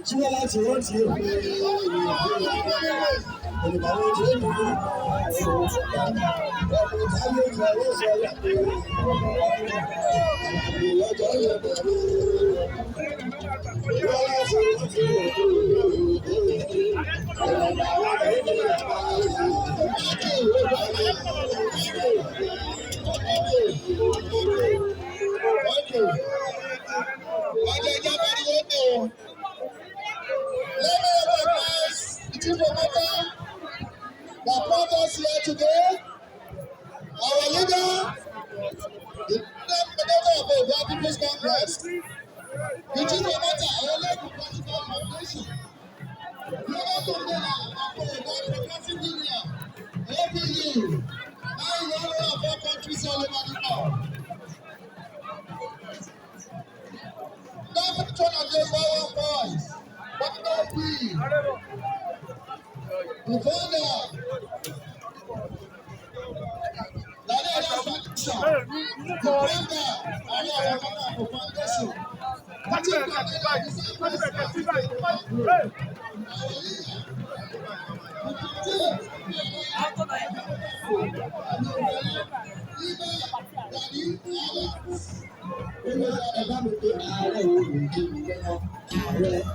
tí wọ́n láti rántí olùkàwé tí ó dùn ọmọ táyé ìfọwọ́ sọ̀rọ̀ lọ́jọ́ yẹn bẹ̀rẹ̀ wọ́n láti rántí that brought us here today, our leader, the leader of the People's Congress, the chief promoter, our local political foundation, global convener of the Progressive Union, APU, now in all of 4 countries all over the world. Now, which one of those our boys? What about we? The founder, the founder, the